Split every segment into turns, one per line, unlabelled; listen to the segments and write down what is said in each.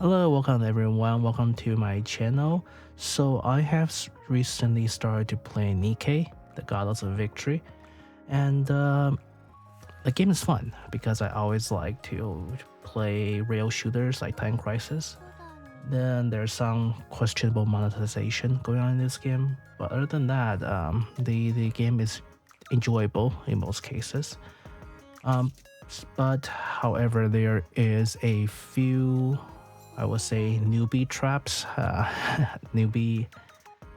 Hello, welcome everyone. Welcome to my channel. So I have recently started to play Nikke, the Goddess of Victory, and the game is fun because I always like to play rail shooters like Time Crisis. Then there's some questionable monetization going on in this game, but other than that, the game is enjoyable in most cases. But however, there is a few, I would say, newbie traps, newbie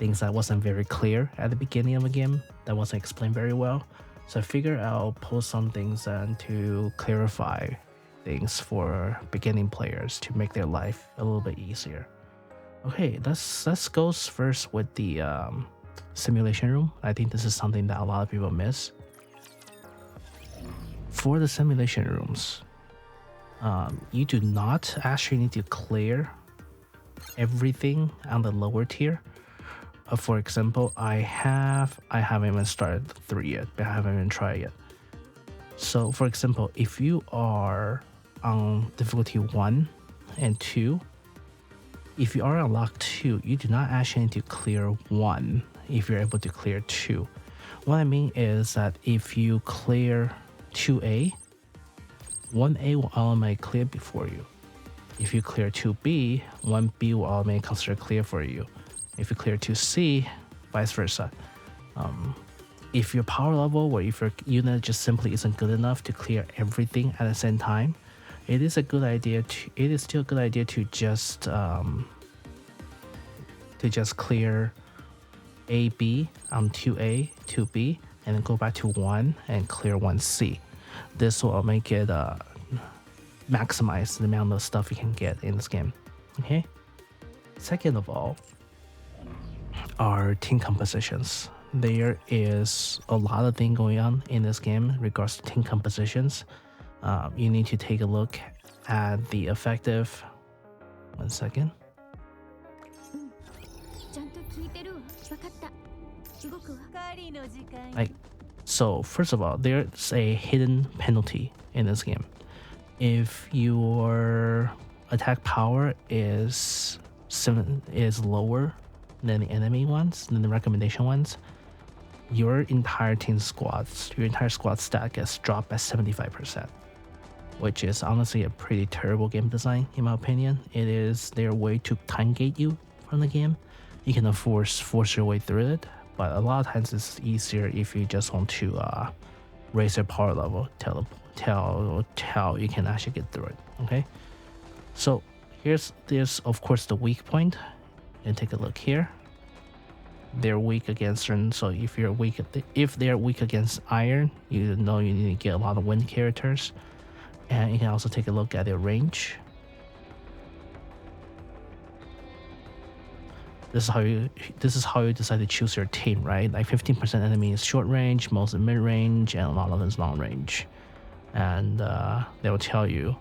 things that wasn't very clear at the beginning of the game, that wasn't explained very well. So I figured I'll post some things to clarify things for beginning players to make their life a little bit easier. Okay, let's go first with the simulation room. I think this is something that a lot of people miss. For the simulation rooms, you do not actually need to clear everything on the lower tier. For example, I haven't even started 3 yet, but I haven't even tried yet. So for example, if you are on difficulty 1 and 2, if you are on lock 2, you do not actually need to clear 1 if you're able to clear 2. What I mean is that if you clear 2A, 1A will automatically clear before you. If you clear 2B, 1B will automatically consider clear for you. If you clear 2C, vice versa. If your power level or if your unit just simply isn't good enough to clear everything at the same time, it is still a good idea to just clear AB on 2A, 2B, and then go back to 1 and clear 1C. This will make it maximize the amount of stuff you can get in this game. Okay. Second of all, are team compositions. There is a lot of things going on in this game in regards to team compositions. You need to take a look at the effective. 1 second. So first of all, there's a hidden penalty in this game. If your attack power is lower than the enemy ones, than the recommendation ones, your entire squad stat gets dropped by 75%, which is honestly a pretty terrible game design in my opinion. It is their way to time gate you from the game. You can force your way through it, but a lot of times it's easier if you just want to raise your power level till you can actually get through it. Okay, so there's of course the weak point. And take a look here. They're weak against certain. So if they're weak against iron, you know you need to get a lot of wind characters. And you can also take a look at their range. This is how you decide to choose your team, right? Like 15% enemy is short range, most mid range, and a lot of them is long range. And they will tell you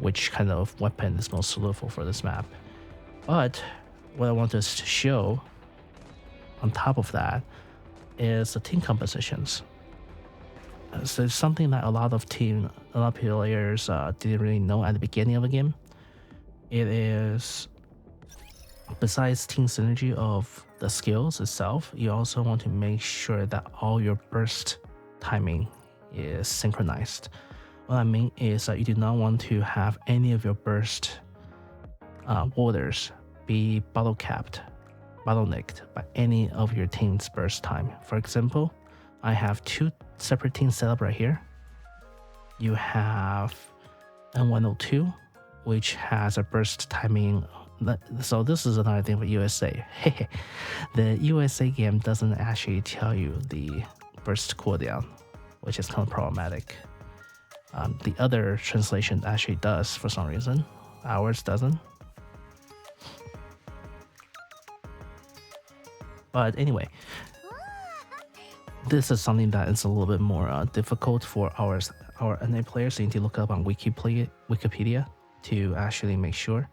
which kind of weapon is most suitable for this map. But what I want us to show on top of that is the team compositions. So it's something that a lot of players didn't really know at the beginning of the game. It is, besides team synergy of the skills itself, you also want to make sure that all your burst timing is synchronized. What I mean is that you do not want to have any of your burst orders be bottlenecked by any of your team's burst time. For example, I have 2 separate teams set up right here. You have N102, which has a burst timing. So this is another thing for USA. The USA game doesn't actually tell you the burst cooldown, which is kind of problematic. The other translation actually does for some reason. Ours doesn't. But anyway, this is something that is a little bit more difficult for our NA players. So you need to look up on Wikipedia to actually make sure.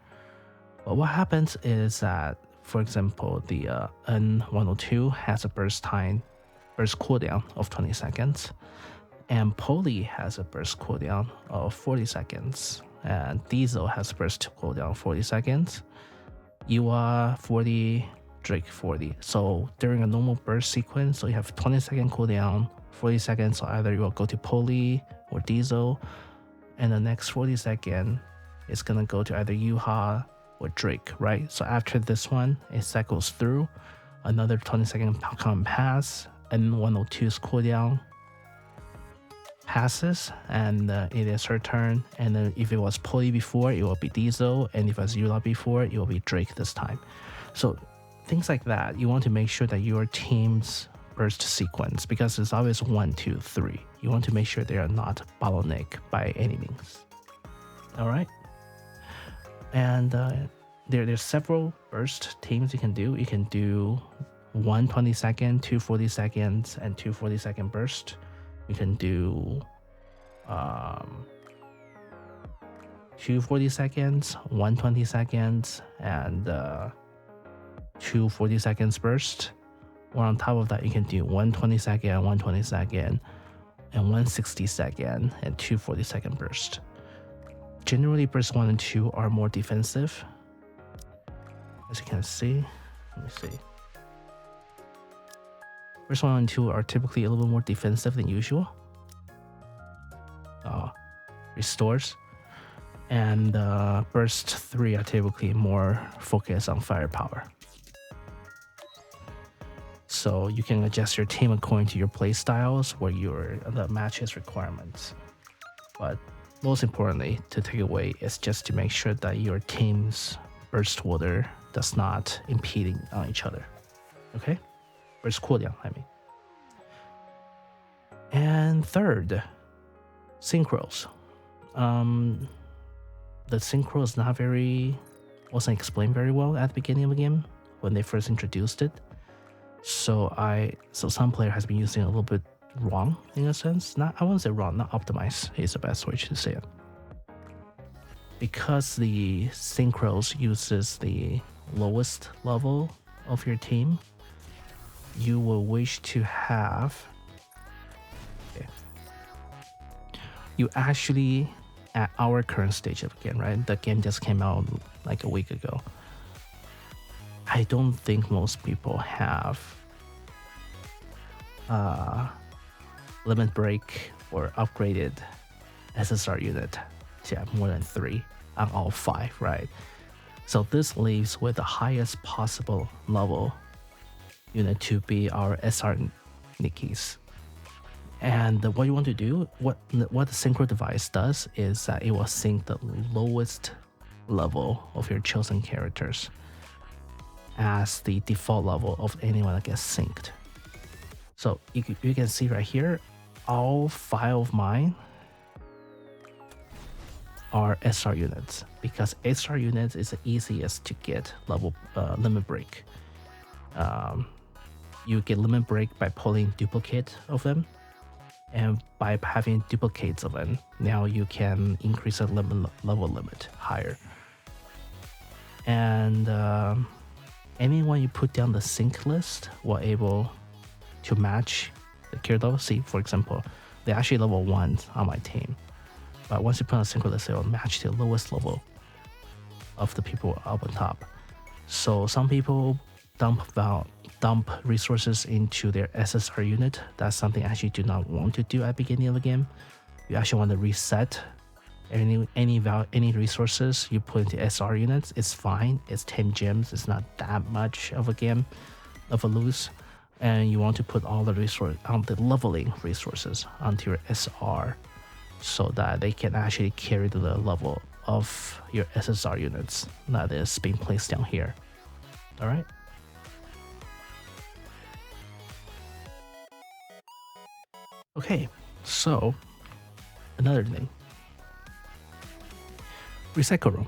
But what happens is that, for example, the N102 has a burst cooldown of 20 seconds, and Poly has a burst cooldown of 40 seconds. and Diesel has burst cooldown 40 seconds. Yua 40, Drake 40. So during a normal burst sequence, so you have 20-second cooldown, 40 seconds, so either you will go to Poly or Diesel, and the next 40 second is gonna go to either Yuha or Drake, right? So after this one, it cycles through, another 20-second come pass, and 102's cooldown passes, and it is her turn. And then if it was Poly before, it will be Diesel, and if it was Yula before, it will be Drake this time. So things like that, you want to make sure that your team's burst sequence, because it's always 1, 2, 3. You want to make sure they are not bottleneck by any means. All right. And there's several burst teams you can do. You can do 1 20-second, 2 40-seconds, and 2 40-second burst. You can do 2 40-seconds, 1 20-seconds, and 2 40-seconds burst. Or on top of that, you can do 1 20-second, 1 20-second, and 1 60-second, and 2 40-second burst. Generally, burst 1 and 2 are more defensive. As you can see, let me see. Burst 1 and 2 are typically a little bit more defensive than usual. Restores. And burst 3 are typically more focused on firepower. So you can adjust your team according to your play styles or the match's requirements. But most importantly, to take away is just to make sure that your team's burst order does not impeding on each other. Okay? Burst cooldown, I mean. And third, synchros. The synchro is wasn't explained very well at the beginning of the game when they first introduced it. So some player has been using it a little bit wrong in a sense. I won't say wrong, not optimized is the best way to say it. Because the synchros uses the lowest level of your team, you will wish to have you actually, at our current stage of the game, right? The game just came out like a week ago. I don't think most people have limit break or upgraded SSR unit to have more than 3 on all 5, right? So this leaves with the highest possible level unit to be our SR Nikkes. And what you want to do, what the synchro device does is that it will sync the lowest level of your chosen characters as the default level of anyone that gets synced. So you can see right here, all 5 of mine are SR units, because SR units is the easiest to get level limit break. You get limit break by pulling duplicate of them, and by having duplicates of them, now you can increase the level limit higher. And anyone you put down the sync list will able to match the character level. See, for example, they actually level 1 on my team, but once you put on a sync list, it will match the lowest level of the people up on top. So some people dump resources into their SSR unit. That's something I actually do not want to do at the beginning of the game. You actually want to reset any resources you put into SR units. It's fine. It's 10 gems. It's not that much of a game of a lose. And you want to put all the leveling resources onto your SR so that they can actually carry the level of your SSR units that is being placed down here. All right. Okay, so another thing. Recycle room.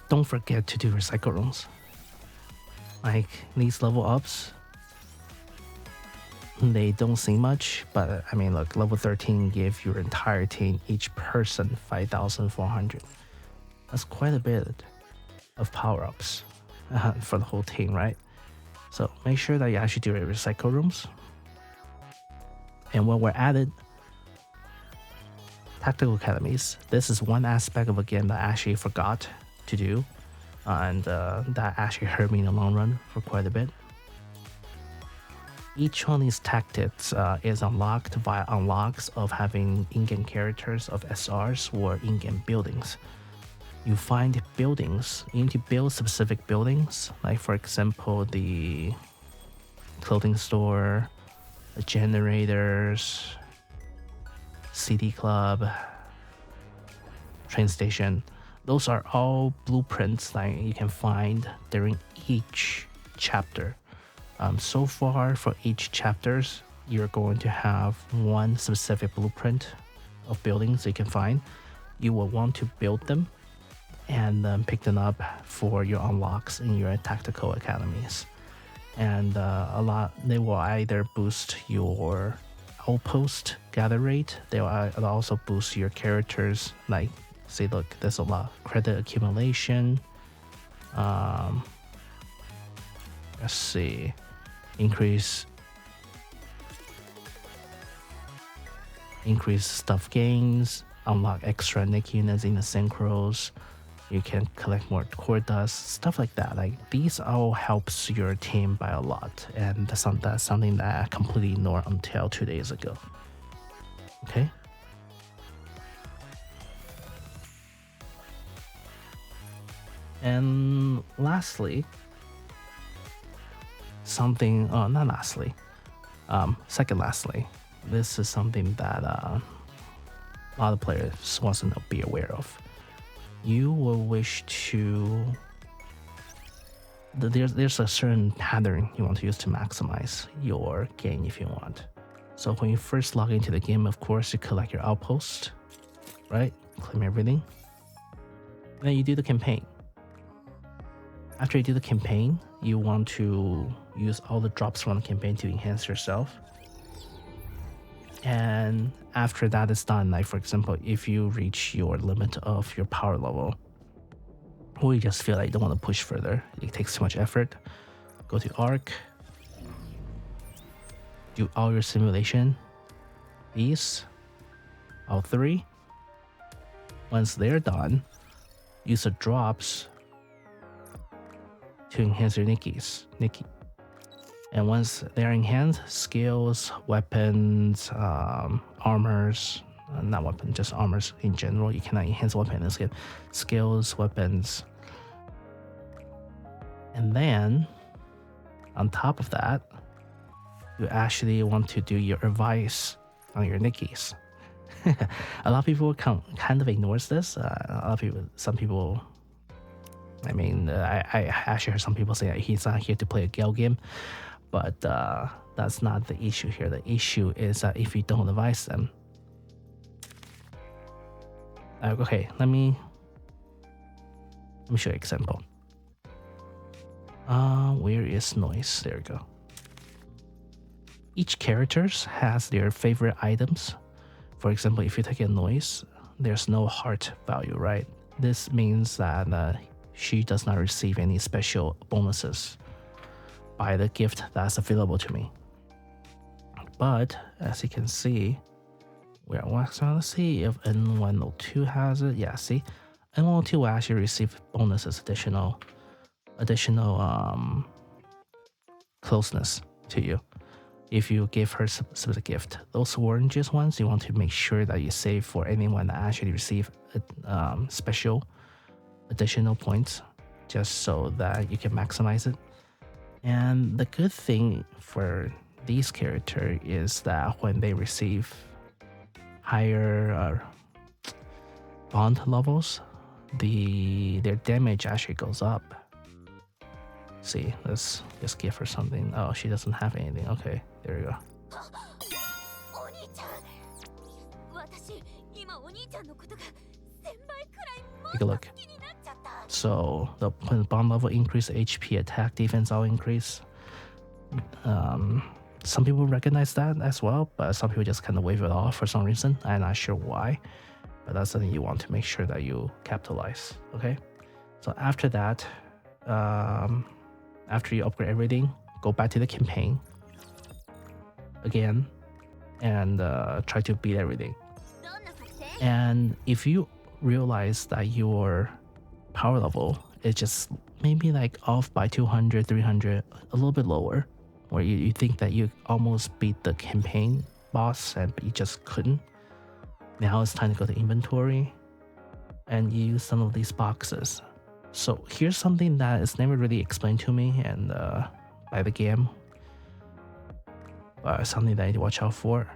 Don't forget to do recycle rooms. Like these level ups, they don't seem much, but I mean, look, level 13 give your entire team, each person 5,400. That's quite a bit of power-ups for the whole team, right? So make sure that you actually do your recycle rooms. And when we're at it, Tactical academies. This is one aspect of a game that I actually forgot to do, and that actually hurt me in the long run for quite a bit. Each one of these tactics is unlocked via unlocks of having in-game characters of SRs or in-game buildings. You find buildings, you need to build specific buildings, like for example the clothing store, the generators, CD club, train station. Those are all blueprints that you can find during each chapter. So far for each chapters, you're going to have one specific blueprint of buildings you can find. You will want to build them and then pick them up for your unlocks in your tactical academies. And they will either boost your outpost gather rate. They'll also boost your characters. Like, see, look, there's a lot credit accumulation. Let's see, increase stuff gains, unlock extra Nikke units in the synchros. You can collect more core dust, stuff like that. Like, these all helps your team by a lot, and that's something that I completely ignored until 2 days ago. Okay. And lastly, second lastly, this is something that a lot of players want to be aware of. You will wish to there's a certain pattern you want to use to maximize your gain if you want. So when you first log into the game, of course, you collect your outpost, right? Claim everything. And then you do the campaign. After you do the campaign, you want to use all the drops from the campaign to enhance yourself. And after that is done, like for example, if you reach your limit of your power level, or you just feel like you don't want to push further, it takes too much effort, go to Arc, do all your simulation, these, all three. Once they're done, use the drops to enhance your Nikke. And once they're enhanced, skills, weapons, armors, not weapons, just armors in general. You cannot enhance weapon in this game. Skills, weapons. And then, on top of that, you actually want to do your advice on your Nikkes. A lot of people kind of ignores this. Some people, I mean, I actually heard some people say that he's not here to play a Gale game. But that's not the issue here. The issue is that if you don't advise them. Okay, let me show you an example. Where is noise? There we go. Each character has their favorite items. For example, if you take a noise, there's no heart value, right? This means that she does not receive any special bonuses by the gift that's available to me. But as you can see, let's see if N102 has it. Yeah, see, N102 will actually receive bonuses, additional closeness to you if you give her specific gift. Those oranges ones, you want to make sure that you save for anyone that actually receive special additional points, just so that you can maximize it. And the good thing for these characters is that when they receive higher bond levels, their damage actually goes up. See, let's just give her something. Oh, she doesn't have anything. Okay, there you go. Take a look. So the bond level increase, HP, attack, defense all increase. Some people recognize that as well, but some people just kind of wave it off for some reason. I'm not sure why, but that's something you want to make sure that you capitalize. Okay, so after that, after you upgrade everything, go back to the campaign again and try to beat everything. And if you realize that your power level is just maybe like off by 200, 300, a little bit lower, or you think that you almost beat the campaign boss and you just couldn't, now it's time to go to inventory and use some of these boxes. So here's something that is never really explained to me and by the game, but something that I need to watch out for.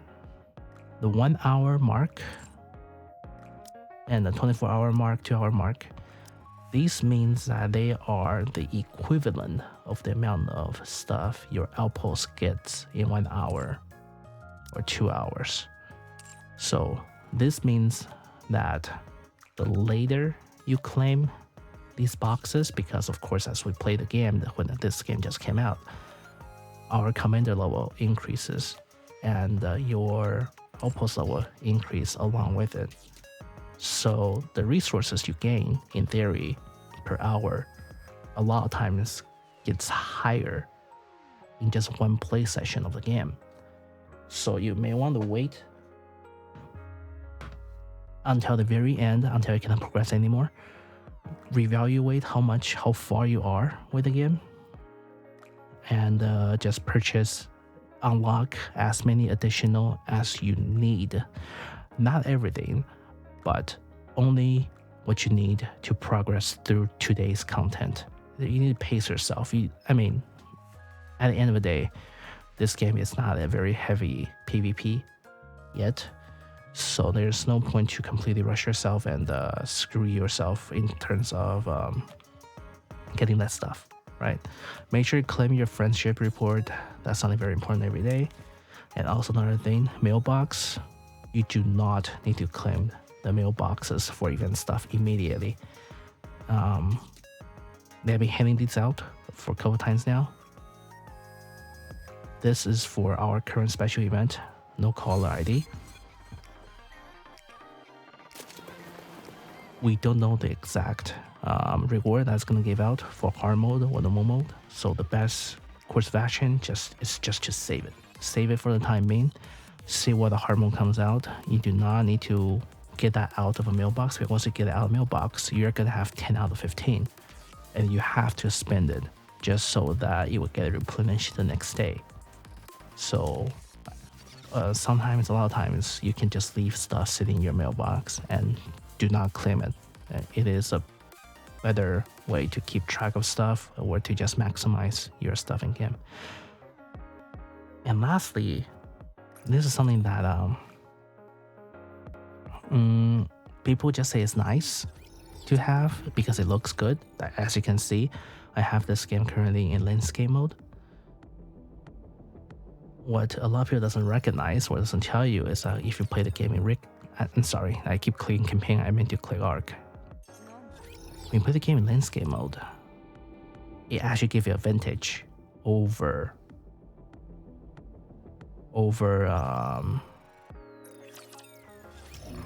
The 1 hour mark and the 24-hour mark, 2-hour mark, these means that they are the equivalent of the amount of stuff your outpost gets in 1 hour or 2 hours. So this means that the later you claim these boxes, because of course as we play the game, when this game just came out, our commander level increases and your outpost level increase along with it. So the resources you gain in theory per hour a lot of times gets higher in just one play session of the game. So you may want to wait until the very end, until you cannot progress anymore, reevaluate how far you are with the game, and just unlock as many additional as you need. Not everything, but only what you need to progress through today's content. You need to pace yourself. At the end of the day, this game is not a very heavy PvP yet, so there's no point to completely rush yourself and screw yourself in terms of getting that stuff, right? Make sure you claim your friendship report. That's something very important every day. And also another thing, mailbox. You do not need to claim the mailboxes for event stuff immediately. They've been handing these out for a couple times now. This is for our current special event, no caller ID. We don't know the exact reward that's going to give out for hard mode or normal mode. So the best course of action is just to save it. Save it for the time being. See what the hard mode comes out. You do not need to get that out of a mailbox, because once you get it out of a mailbox, you're going to have 10 out of 15. And you have to spend it just so that you will get it replenished the next day. So a lot of times, you can just leave stuff sitting in your mailbox and do not claim it. It is a better way to keep track of stuff or to just maximize your stuff in game. And lastly, this is something that people just say it's nice to have because it looks good. As you can see, I have this game currently in landscape mode. What a lot of people doesn't recognize or doesn't tell you is that if you play the game in I'm sorry, I keep clicking campaign, I meant to click arc. When you play the game in landscape mode, it actually gives you a advantage over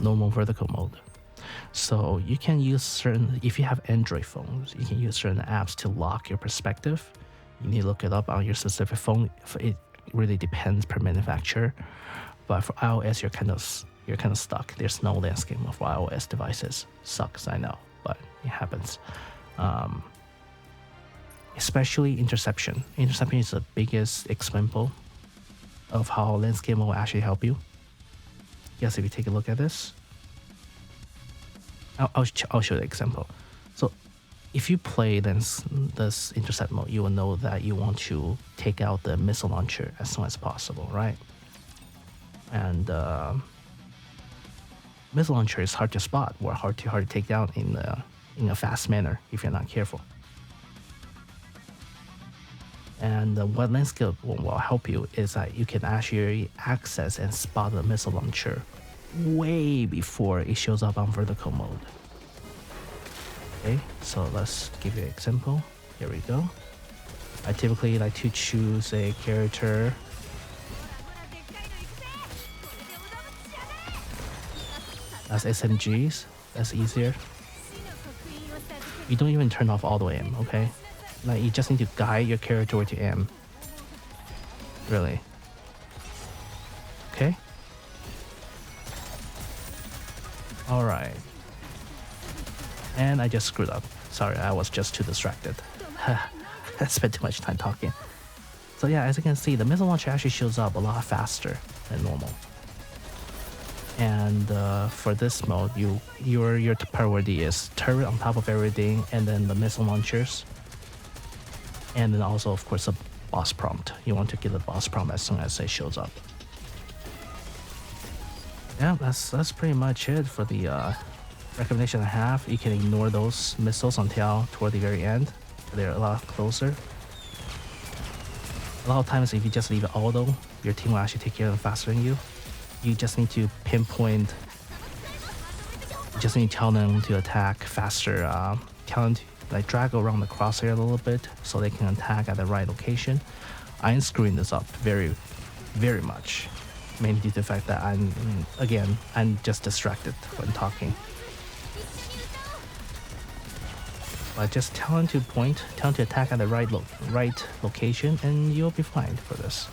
normal vertical mode. So you can use if you have Android phones, you can use certain apps to lock your perspective. You need to look it up on your specific phone. It really depends per manufacturer. But for iOS, you're kind of stuck. There's no landscape mode for iOS devices. Sucks, I know, but it happens. Especially interception. Interception is the biggest example of how landscape mode will actually help you. Yes, if you take a look at this, I'll show the example. So if you play this intercept mode, you will know that you want to take out the missile launcher as soon as possible, right? And missile launcher is hard to spot or hard to take down in a fast manner if you're not careful. And what landscape will help you is that you can actually access and spot the missile launcher way before it shows up on vertical mode. Okay, so let's give you an example. Here we go. I typically like to choose a character as SMGs. That's easier. You don't even turn off all the way aim, okay? Like, you just need to guide your character where to aim. Really. Okay? Alright. And I just screwed up. Sorry, I was just too distracted. I spent too much time talking. So yeah, as you can see, the missile launcher actually shows up a lot faster than normal. And for this mode, your priority is turret on top of everything, and then the missile launchers, and then also, of course, a boss prompt. You want to get the boss prompt as soon as it shows up. Yeah, that's pretty much it for the recommendation I have. You can ignore those missiles until toward the very end. They're a lot closer. A lot of times, if you just leave it auto, your team will actually take care of them faster than you. You just need to pinpoint. You just need to tell them to attack faster. Tell them to like drag around the crosshair a little bit so they can attack at the right location. I'm screwing this up very, very much, mainly due to the fact that I'm just distracted when talking. But just tell them to point, tell them to attack at the right location, and you'll be fine for this.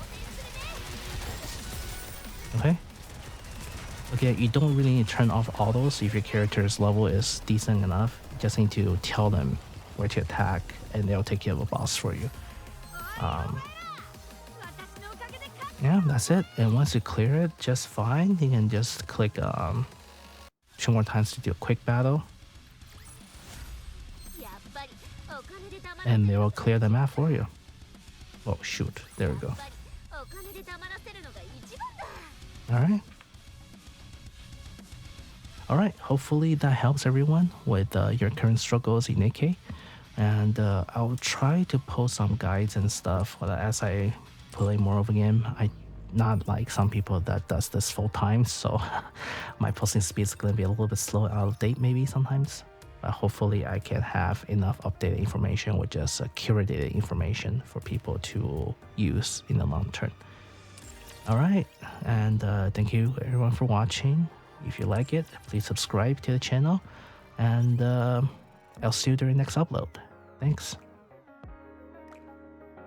Okay? Okay, you don't really need to turn off autos if your character's level is decent enough. You just need to tell them where to attack, and they'll take care of a boss for you. Yeah, that's it. And once you clear it just fine, you can just click 2 more times to do a quick battle. And they will clear the map for you. Oh shoot, there we go. Alright. Alright, hopefully that helps everyone with your current struggles in Nikke. And I'll try to post some guides and stuff as I play more of a game. I'm not like some people that does this full time, so my posting speed is going to be a little bit slow and out of date maybe sometimes. But hopefully I can have enough updated information with just curated information for people to use in the long term. Alright, and thank you everyone for watching. If you like it, please subscribe to the channel, and I'll see you during the next upload. Thanks.